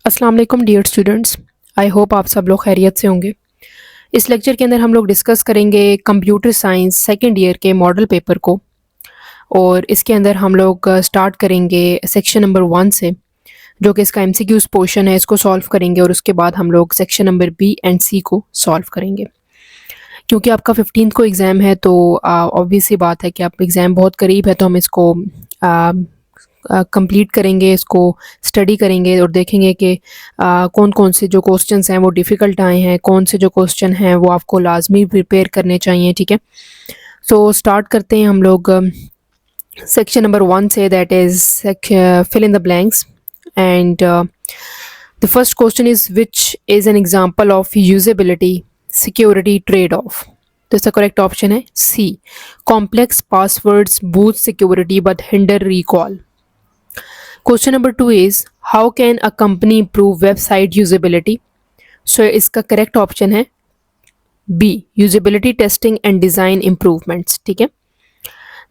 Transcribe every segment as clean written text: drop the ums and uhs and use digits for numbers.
अस्सलाम वालेकुम dear students. I hope आप सब लोग खैरियत से होंगे। इस लेक्चर के अंदर हम लोग डिस्कस करेंगे कंप्यूटर साइंस सेकेंड ईयर के मॉडल पेपर को, और इसके अंदर हम लोग स्टार्ट करेंगे सेक्शन नंबर 1 से, जो कि इसका एमसीक्यूज पोर्शन है, इसको सॉल्व करेंगे और उसके बाद हम लोग सेक्शन नंबर बी एंड सी को सॉल्व करेंगे। क्योंकि आपका 15 को एग्ज़ाम है तो ऑब्वियस सी बात है कि आप एग्ज़ाम बहुत करीब है, तो हम इसको कंप्लीट करेंगे, इसको स्टडी करेंगे और देखेंगे कि कौन कौन से जो क्वेश्चंस हैं वो डिफ़िकल्ट आए हैं, कौन से जो क्वेश्चन हैं वो आपको लाजमी प्रिपेयर करने चाहिए। ठीक है, सो स्टार्ट करते हैं हम लोग सेक्शन नंबर 1 से, that is fill in the blanks. And the first question is which is an example of usability security trade off. तो इसका करेक्ट ऑप्शन है C, complex passwords boost security but hinder recall. Question number 2 is how can a company improve website usability? So इसका correct option है B, usability testing and design improvements. ठीक है,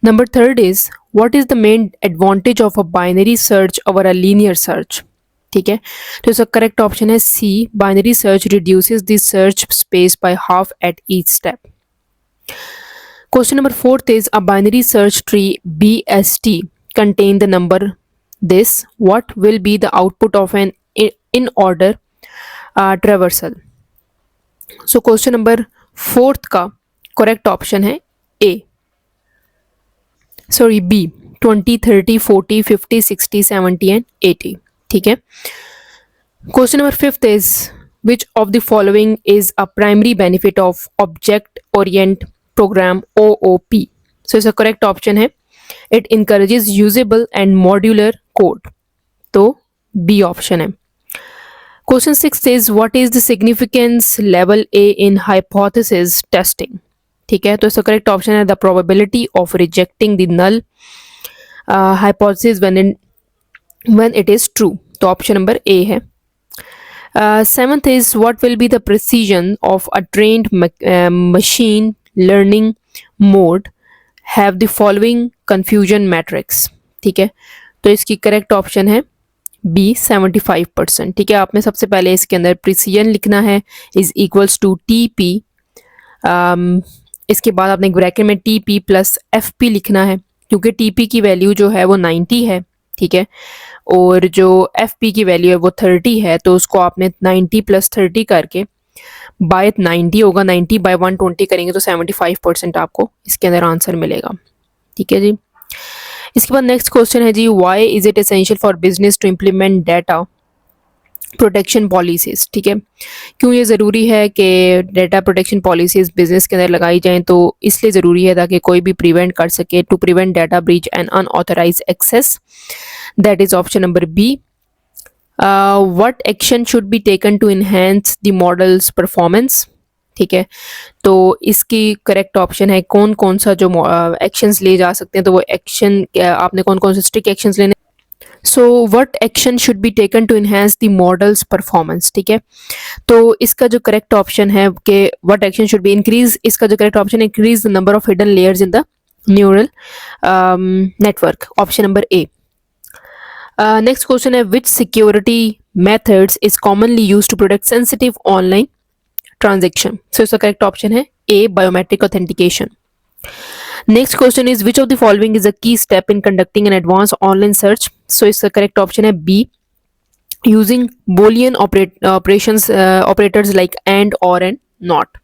number 3 is what is the main advantage of a binary search over a linear search? ठीक है, तो इसका correct option है C, binary search reduces the search space by half at each step. Question number 4 is a binary search tree BST contain the number this, what will be the output of an in order traversal? So question number 4 का correct option है A, sorry B, 20, 30, 40, 50, 60, 70 and 80. ठीक है, question number 5 is which of the following is a primary benefit of object orient program OOP? So इसका correct option है it encourages usable and modular code. तो B option है। Question 6 says what is the significance level A in hypothesis testing? ठीक है, तो इसका correct option है the probability of rejecting the null hypothesis when it is true. तो option number A है। 7th is what will be the precision of a trained machine learning mode have the following confusion matrix? ठीक है, तो इसकी correct option है B, 75%। ठीक है, आपने सबसे पहले इसके अंदर प्रिसीजन लिखना है इज इक्वल्स टू TP, इसके बाद आपने ब्रैकेट में TP प्लस FP लिखना है, क्योंकि TP की वैल्यू जो है वो 90 है। ठीक है, और जो FP की वैल्यू है वो 30 है, तो उसको आपने 90 प्लस 30 करके बाय 90 होगा, 90 बाय 120 करेंगे तो 75% आपको इसके अंदर आंसर मिलेगा। ठीक है जी, इसके बाद नेक्स्ट क्वेश्चन है जी why is it essential for business to implement data protection policies. ठीक है, क्यों ये ज़रूरी है कि डाटा प्रोटेक्शन पॉलिसीज बिजनेस के अंदर लगाई जाएं? तो इसलिए ज़रूरी है ताकि कोई भी प्रिवेंट कर सके, to prevent data breach and unauthorised access. That is option number B. What action should be taken to enhance the models performance? ठीक है, तो इसकी करेक्ट ऑप्शन है कौन कौन सा जो एक्शंस ले जा सकते हैं, तो वो एक्शन आपने कौन कौन से स्ट्रिक्ट एक्शंस लेने। So what action should be taken to enhance the models performance? ठीक है, तो इसका जो करेक्ट ऑप्शन है कि what action should be increase, इसका जो करेक्ट ऑप्शन है increase the number of hidden layers in the neural network, option number A. Next question है which security methods is commonly used to protect sensitive online transaction? So इसका correct option है A, biometric authentication. Next question is which of the following is a key step in conducting an advanced online search? So इसका correct option है B, using Boolean operations operators like and, or and not.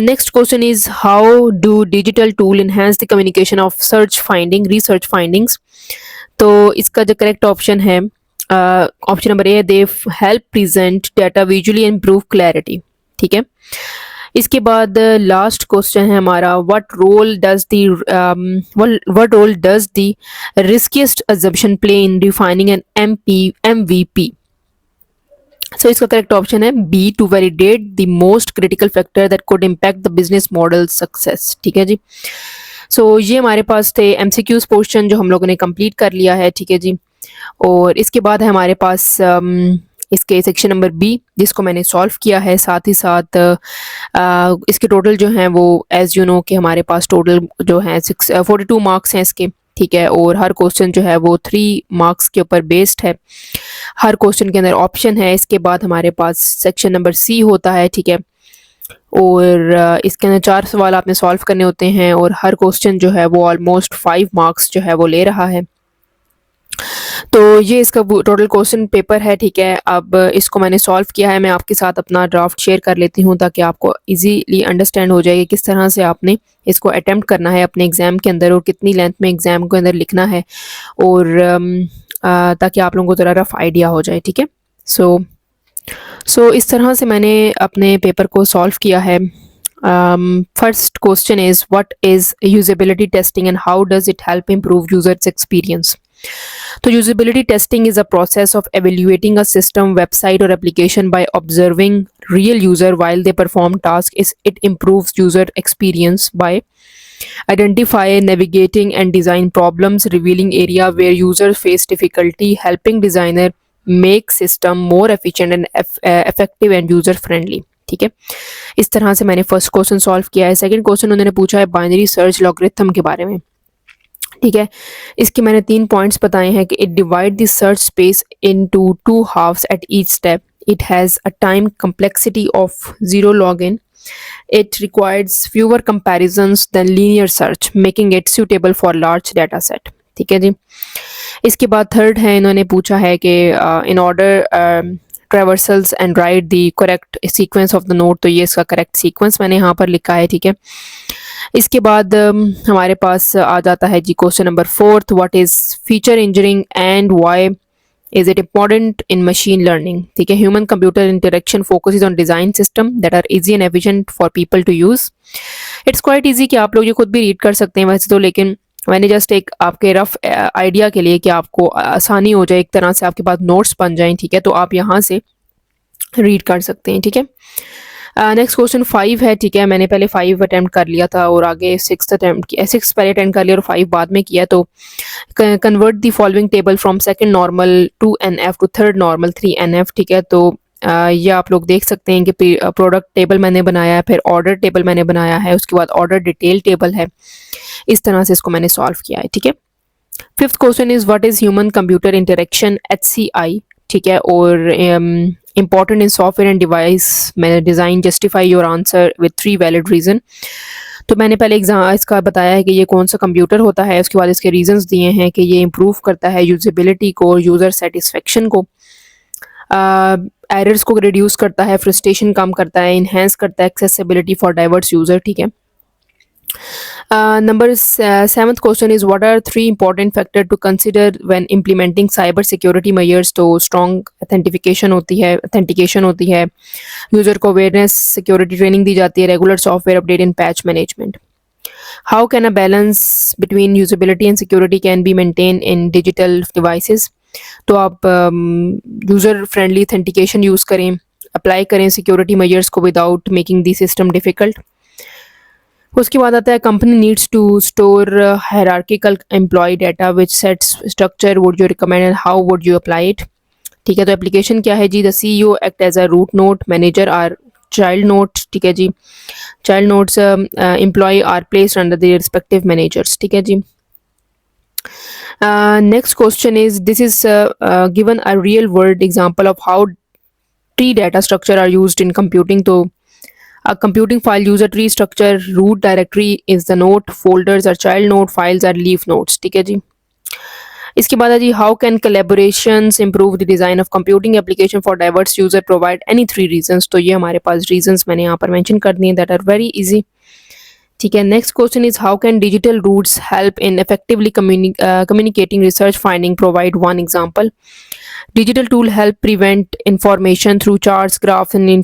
Next question is how do digital tool enhance the communication of research findings? तो इसका जो correct option है option number A, they help present data visually improve clarity. ठीक है, इसके बाद last question है हमारा what role does the riskiest assumption play in defining an MVP? So इसका करेक्ट ऑप्शन है B, to validate the most critical factor that could impact the business model success. ठीक है जी, सो ये हमारे पास थे MCQs पोर्शन जो हम लोगों ने कंप्लीट कर लिया है। ठीक है जी, और इसके बाद है हमारे पास इसके सेक्शन नंबर बी जिसको मैंने सॉल्व किया है, साथ ही साथ इसके टोटल जो हैं वो एज यू नो कि हमारे पास टोटल जो हैं 42 मार्क्स हैं इसके। ठीक है, और हर क्वेश्चन जो है वो 3 मार्क्स के ऊपर बेस्ड है। हर क्वेश्चन के अंदर ऑप्शन है। इसके बाद हमारे पास सेक्शन नंबर सी होता है, ठीक है, और इसके अंदर 4 सवाल आपने सॉल्व करने होते हैं और हर क्वेश्चन जो है वो ऑलमोस्ट 5 मार्क्स जो है वो ले रहा है। तो ये इसका टोटल क्वेश्चन पेपर है, ठीक है। अब इसको मैंने सॉल्व किया है, मैं आपके साथ अपना ड्राफ्ट शेयर कर लेती हूँ ताकि आपको इजीली अंडरस्टैंड हो जाए कि किस तरह से आपने इसको अटेम्प्ट करना है अपने एग्ज़ाम के अंदर और कितनी लेंथ में एग्ज़ाम के अंदर लिखना है, और ताकि आप लोगों को ज़रा रफ आइडिया हो जाए, ठीक है। सो इस तरह से मैंने अपने पेपर को सॉल्व किया है। First question is what is usability testing and how does it help improve users experience. तो usability testing is a process of evaluating a system, website, or application by observing real user while they perform tasks. It improves user experience by identify, navigating, and design problems, revealing area where users face difficulty, helping designer make system more efficient and effective and user friendly. ठीक है, इस तरह से मैंने first question solve किया है। Second question उन्होंने पूछा है बाइनरी सर्च लॉगरिथम के बारे में, ठीक है। इसके मैंने 3 पॉइंट्स बताए हैं कि it divide the search space into 2 halfs at each step, it has a time complexity of 0 login, it requires fewer comparisons than linear search, making it suitable for large data set, ठीक है जी। इसके बाद third है, इन्होंने पूछा है कि in order traversals and write the correct sequence of the node, तो ये इसका करेक्ट सीक्वेंस मैंने यहाँ पर लिखा है, ठीक है। इसके बाद हमारे पास आ जाता है जी question number 4, what is feature engineering and why is it important in machine learning, ठीक है। Human computer interaction focuses on design system that are easy and efficient for people to use. It's quite easy कि आप लोग ये खुद भी read कर सकते हैं वैसे तो, लेकिन मैंने जस्ट एक आपके रफ आइडिया के लिए कि आपको आसानी हो जाए, एक तरह से आपके पास नोट्स बन जाएं, ठीक है, तो आप यहाँ से रीड कर सकते हैं, ठीक है। नेक्स्ट क्वेश्चन 5 है, ठीक है। मैंने पहले 5 अटैम्प्ट कर लिया था और आगे 6 अटैम्प्ट किया, 6 पहले अटैम्प्ट कर लिया और 5 बाद में किया। तो convert the following table from second normal 2NF to third normal 3NF, ठीक है। तो ये आप लोग देख सकते हैं कि प्रोडक्ट टेबल मैंने बनाया है, फिर ऑर्डर टेबल मैंने बनाया है, उसके बाद ऑर्डर डिटेल टेबल है। इस तरह से इसको मैंने सॉल्व किया है, ठीक है। Fifth question is what is human computer interaction HCI, ठीक है, और important in software and device design, justify your answer with 3 valid reason। तो मैंने पहले इसका बताया है कि ये कौन सा कंप्यूटर होता है, उसके बाद इसके रीजंस दिए हैं कि ये इम्प्रूव करता है यूजेबिलिटी को, यूज़र सेटिस्फेक्शन को, एरर्स को रिड्यूस करता है, फ्रस्ट्रेशन कम करता है, इन्हेंस करता है एक्सेसिबिलिटी फॉर डाइवर्स यूज़र, ठीक है। Number 7th question is what are 3 important factors to consider when implementing cyber security measures। तो strong authentication होती है, user को awareness security training दी जाती है, regular software update and patch management। How can a balance between usability and security can be maintained in digital devices। तो आप user friendly authentication use करें, apply करें security measures को without making the system difficult। उसके बाद आता है company needs to store hierarchical employee data which sets structure would you recommend and how would you apply it, ठीक है। तो एप्लीकेशन क्या है जी, the CEO act as a root node, manager are child nodes, ठीक है जी। Child nodes employee are placed under the respective managers, ठीक है जी। Next question is this is given a real world example of how tree data structure are used in computing. तो a computing file user tree structure, root directory is the node, folders are child node, files are leaf nodes, ठीक है जी। इसके बाद है जी how can collaborations improve the design of computing application for diverse user, provide any 3 reasons। तो ये हमारे पास reasons मैंने यहाँ पर mention कर दिए that are very easy, ठीक है। Next question is how can digital roots help in effectively communicating research finding, provide 1 example। Digital tool help prevent information through charts, graphs and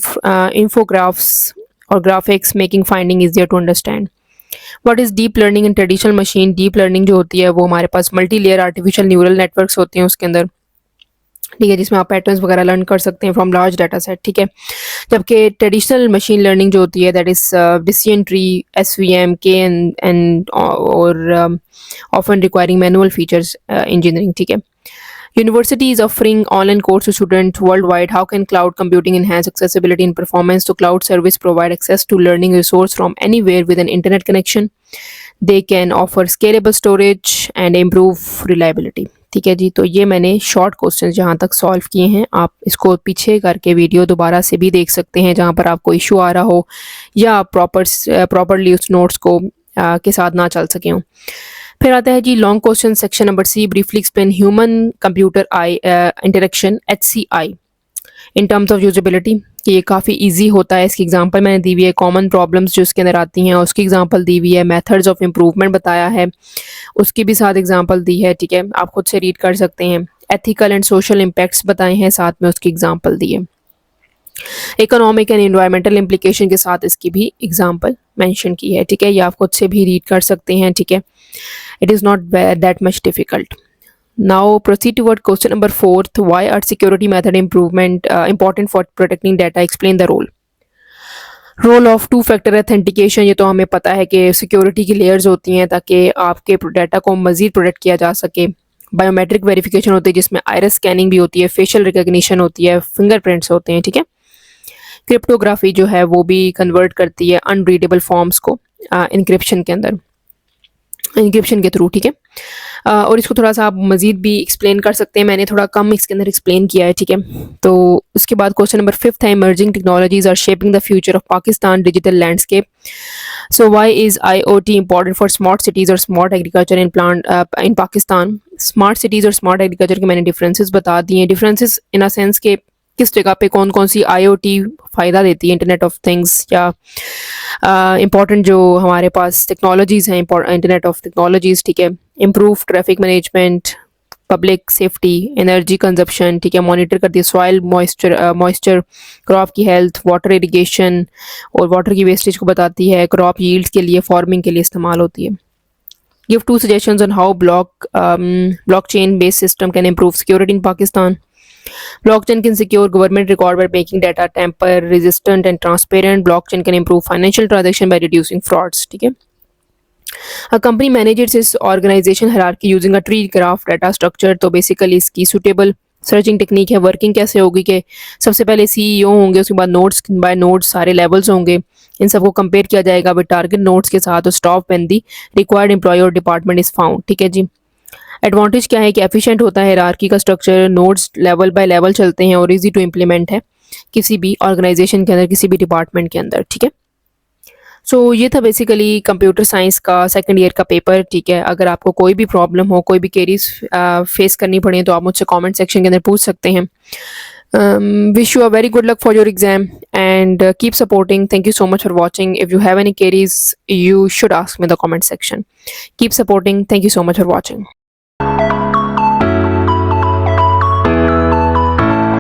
infographics or graphics, making finding easier to understand। What is deep learning in traditional machine। deep learning जो होती है वो हमारे पास multi layer artificial neural networks होते हैं उसके अंदर, ठीक है, जिसमें आप पैटर्न्स वगैरह लर्न कर सकते हैं फ्रॉम लार्ज डाटा सेट, ठीक है। जबकि ट्रेडिशनल मशीन लर्निंग जो होती है that is decision tree, SVM, KNN और often requiring manual features engineering, ठीक है। University is offering online course to students worldwide. How can cloud computing enhance accessibility and performance? So cloud service provide access to learning resource from anywhere with an internet connection. They can offer scalable storage and improve reliability. ठीक है जी, तो ये मैंने short question जहाँ तक solve किए हैं। आप इसको पीछे करके वीडियो दोबारा से भी देख सकते हैं जहाँ पर आपको इशू आ रहा हो या आप प्रॉपरली उस नोट्स को के साथ ना चल सके हों। फिर आता है जी long question section number C, briefly explain human computer I interaction HCI in terms of usability, कि ये काफ़ी इजी होता है। इसकी एग्जांपल मैंने दी हुई है, कॉमन प्रॉब्लम्स जो इसके अंदर आती हैं उसकी एग्जांपल दी हुई है, मेथड्स ऑफ इम्प्रूवमेंट बताया है उसकी भी साथ एग्जांपल दी है। ठीक है, आप खुद से रीड कर सकते हैं। एथिकल एंड सोशल इम्पैक्ट्स बताए हैं, साथ में उसकी एग्जांपल दी है। इकोनॉमिक एंड एनवायरमेंटल इम्प्लीकेशन के साथ इसकी भी एग्जांपल मेंशन की है। ठीक है, ये आप खुद से भी रीड कर सकते हैं। ठीक है, it is not that much difficult. Now proceed toward question number 4th. Why are security method improvement important for protecting data? Explain the role. Role of two factor authentication, ये तो हमें पता है कि सिक्योरिटी की लेयर्स होती हैं ताकि आपके डाटा को मज़ीद प्रोटेक्ट किया जा सके। बायोमेट्रिक वेरिफिकेशन होती है जिसमें आइरिस स्कैनिंग भी होती है, फेशियल रिकग्निशन होती है, फिंगरप्रिंट्स होते हैं। ठीक है, क्रिप्टोग्राफी जो है वो भी कन्वर्ट करती है अनरीडेबल फॉर्म्स को इंक्रिप्शन के अंदर, इंक्रिप्शन के थ्रू। ठीक है, और इसको थोड़ा सा आप मज़ीद भी एक्सप्लेन कर सकते हैं, मैंने थोड़ा कम इसके अंदर एक्सप्लेन किया है। ठीक है, तो उसके बाद क्वेश्चन नंबर 5 है, emerging technologies are shaping the future of Pakistan digital landscape. So why is IoT important for smart cities और smart agriculture in Pakistan. Smart cities और स्मार्ट एग्रीकल्चर के मैंने डिफरेंसेस बता दिए हैं। डिफरेंसेस इन अ सेंस के किस जगह पे कौन कौन सी IoT फ़ायदा देती है, इंटरनेट ऑफ थिंग्स, या इम्पॉर्टेंट जो हमारे पास टेक्नोलॉजीज़ हैं, इंटरनेट ऑफ टेक्नोलॉजीज़। ठीक है, improve traffic management, public safety, energy consumption. ठीक है, मॉनिटर करती है सॉइल मॉइस्चर, क्रॉप की हेल्थ, वाटर इरिगेशन और वाटर की वेस्टेज को बताती है, क्रॉप यील्ड्स के लिए, फार्मिंग के लिए इस्तेमाल होती है। Give 2 suggestions on how blockchain based system can improve security in Pakistan. Blockchain can secure government record by making data tamper resistant and transparent. Blockchain can improve financial transaction by reducing frauds. ठीक है, A company manages its organization hierarchy using a tree graph data structure. तो basically इसकी suitable searching technique है। Working कैसे होगी कि सबसे पहले CEO होंगे, उसके बाद नोड्स बाय नोड्स सारे लेवल्स होंगे, इन सबको कंपेयर किया जाएगा विद टारगेट नोड्स के साथ, और stop when the required employee or department is found. ठीक है जी, एडवांटेज क्या है कि एफिशिएंट होता है हायरार्की का structure, nodes level by level चलते हैं और इजी टू इम्प्लीमेंट है किसी भी ऑर्गेनाइजेशन के अंदर, किसी भी डिपार्टमेंट के अंदर। ठीक है, सो ये था बेसिकली कंप्यूटर साइंस का सेकंड ईयर का पेपर। ठीक है, अगर आपको कोई भी प्रॉब्लम हो, कोई भी क्वेरीज फेस करनी पड़े तो आप मुझसे कमेंट सेक्शन के अंदर पूछ सकते हैं। Wish you a very good luck for your exam and keep supporting. Thank you so much for watching. If you have any queries, you should ask me in the comment section. Keep supporting. Thank you so much for watching.